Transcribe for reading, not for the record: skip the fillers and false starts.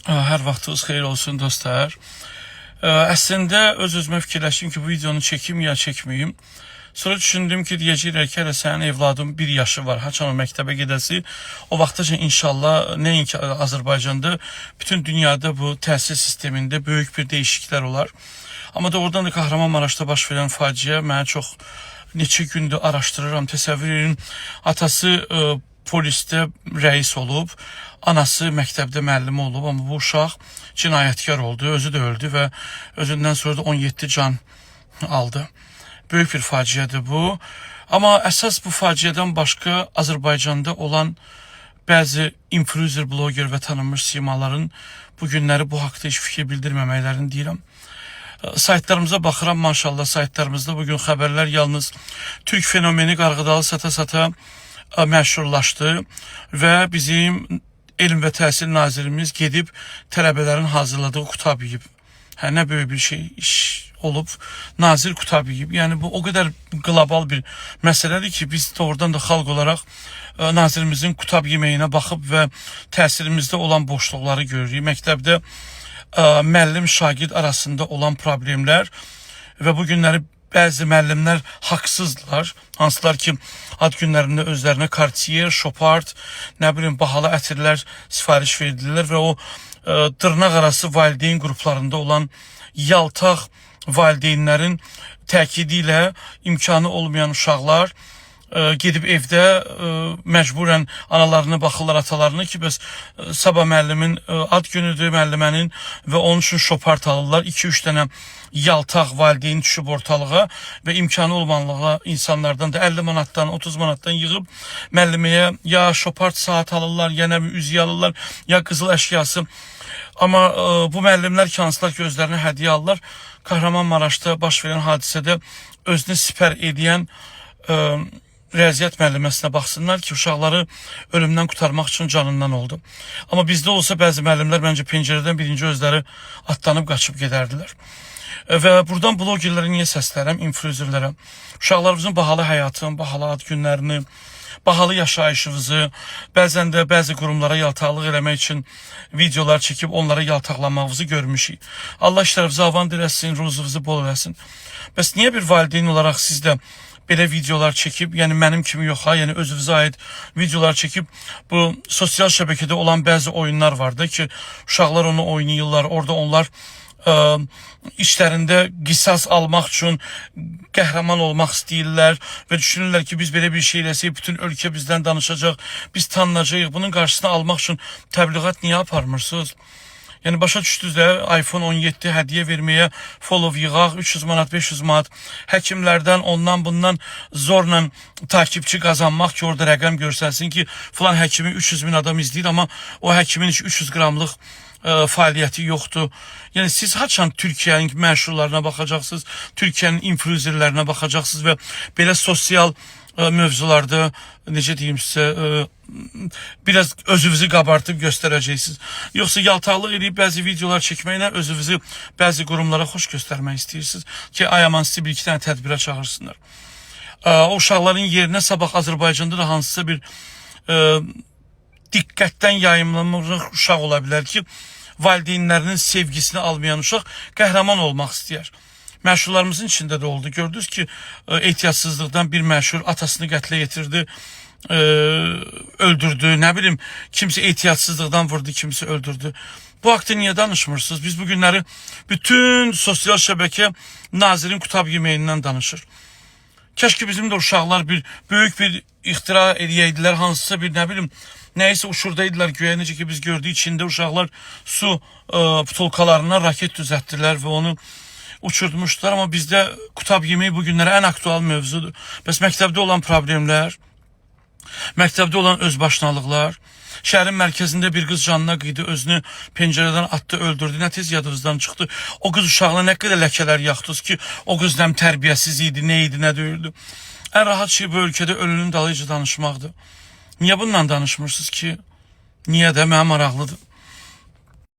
Hər vaxtınız xeyir olsun dostlar. Əslində öz-özümə fikirləşdim ki, bu videonu çəkim ya çəkməyim. Sonra düşündüm ki, deyəcəklər ki, hələ sənin evladın 1 yaşı var, haçan o məktəbə gedəsi. O vaxtaca inşallah nəinki Azərbaycanda, bütün dünyada bu təhsil sistemində böyük bir dəyişikliklər olar. Amma doğrudan da Kahramanmaraşda baş verən faciə mənə çox neçə gündür araşdırıram, təsəvvür edin. Atası polisdə rəis olub, anası məktəbdə müəllimi olub, amma bu uşaq cinayətkar oldu, özü də öldü və özündən sonra da 17 can aldı. Böyük bir faciədir bu. Amma əsas bu faciədən başqa Azərbaycanda olan bəzi influencer, bloger və tanınmış simaların bu günləri bu haqda heç fikir bildirməməklərini deyirəm. Saytlarımıza baxıram, maşallah saytlarımızda bugün xəbərlər yalnız Türk fenomeni qarğıdalı sata-sata məşhurlaşdı və bizim Elm və Təhsil Nazirimiz gedib tələbələrin hazırladığı qutab yeyib. Nə böyük bir şey iş olub, nazir qutab yeyib. Yəni bu o qədər qlobal bir məsələdir ki, biz doğrudan da xalq olaraq nazirimizin qutab yeməyinə baxıb və təhsilimizdə olan boşluqları görürük. Məktəbdə müəllim şagird arasında olan problemlər və bu günləri bəzi müəllimlər haqsızdılar. Hansılar ki, ad günlərində özlərinə Cartier, Chopard, nə bilim, bahalı ətirlər sifariş verdilər və o dırnaq arası valideyn qruplarında olan yaltaq valideynlərin təkidi ilə imkanı olmayan uşaqlar gedib evdə məcburən analarına baxırlar, atalarına ki, bəs sabah müəllimin ad günüdür, müəllimənin və onun üçün şopart alırlar. 2-3 dənə yaltaq valideyn düşüb ortalığa və imkanı olmanlığa insanlardan da 50 manatdan, 30 manatdan yığıb müəlliməyə ya şopart saat alırlar, ya nə üzüyə alırlar, ya qızıl əşyası. Amma bu müəllimlər ki, hansılar ki, özlərinə hədiyyə alırlar. Kahramanmaraşda baş verən hadisədə özünü sipər edən Rəziyyət müəlliməsinə baxsınlar ki, uşaqları ölümdən qurtarmaq üçün canından oldu. Amma bizdə olsa bəzi müəllimlər məncə pəncərədən birinci özləri atlanıb qaçıb gedərdilər. Və buradan blogerlərə niyə səslənirəm, influencerlərə? Uşaqlarımızın bahalı həyatını, bahalı ad günlərini, bahalı yaşayışınızı, bəzən də bəzi qurumlara yaltaqlıq eləmək üçün videolar çəkib onlara yaltaqlamağınızı görmüşük. Allah işlərinizi avan eləsin, ruzunuzu bol eləsin. Bəs niyə bir valideyn olaraq siz də belə videolar çəkib, yəni mənim kimi yox ha, yəni özünüzə aid videolar çəkib, bu sosial şəbəkədə olan bəzi oyunlar vardı ki, uşaqlar onu oynayırlar, orada onlar işlərində qisas almaq üçün qəhrəman olmaq istəyirlər və düşünürlər ki, biz belə bir şey eləsək, bütün ölkə bizdən danışacaq, biz tanınacağıq, bunun qarşısını almaq üçün təbliğat niyə aparmırsınız? Yəni başa düşdünüz də, iPhone 17 hədiyyə verməyə follow yığaq, 300 manat, 500 manat, həkimlərdən, ondan bundan zorla takipçi qazanmaq ki, orada rəqəm görsəlsin ki, filan həkimi 300 min adam izləyir, amma o həkimin heç 300 qramlıq fəaliyyəti yoxdur. Yəni siz haçan Türkiyənin məşhurlarına baxacaqsınız, Türkiyənin influencerlərinə baxacaqsınız və belə sosial mövzularda, necə deyim sizə, biraz özünüzü qabartıb göstərəcəksiniz. Yoxsa yaltaqlıq edib bəzi videolar çəkməklə özünüzü bəzi qurumlara xoş göstərmək istəyirsiniz ki, ayaman sizi bir-iki dənə tədbirə çağırsınlar. O uşaqların yerinə sabah Azərbaycanda da hansısa bir diqqətdən yayımlanmış uşaq ola bilər ki, valideynlərinin sevgisini almayan uşaq qəhrəman olmaq istəyər. Məşhurlarımızın içində də oldu. Gördünüz ki, ehtiyatsızlıqdan bir məşhur atasını qətlə yetirdi, öldürdü, nə bilim, kimsə ehtiyatsızlıqdan vurdu, kimsə öldürdü. Bu haqda niyə danışmırsınız? Biz bu günləri bütün sosial şəbəkə nazirin qutab yeməyindən danışır. Kəşki bizim də uşaqlar bir böyük bir ixtira edəydilər, hansısa bir, nə bilim, nəysə uçurdaydılar göyə, necə ki biz gördük, içində uşaqlar su butulkalarına raket düzəltdilər və onu uçurtmuşlar, amma bizdə qutab yemək bu günlərə ən aktual mövzudur. Bəs məktəbdə olan problemlər, məktəbdə olan özbaşınalıqlar, şəhərin mərkəzində bir qız canına qıydı, özünü pəncərədən atdı, öldürdü, nə tez yadınızdan çıxdı. O qız uşağına nə qədər ləkələr yaxdınız ki, o qız nəm tərbiyəsiz idi, nə idi, nə döyüldü. Ən rahat şey bu ölkədə ölünün dalıcı danışmaqdır. Niyə bundan danışmırsınız ki? Niyə də mənə maraqlıdır.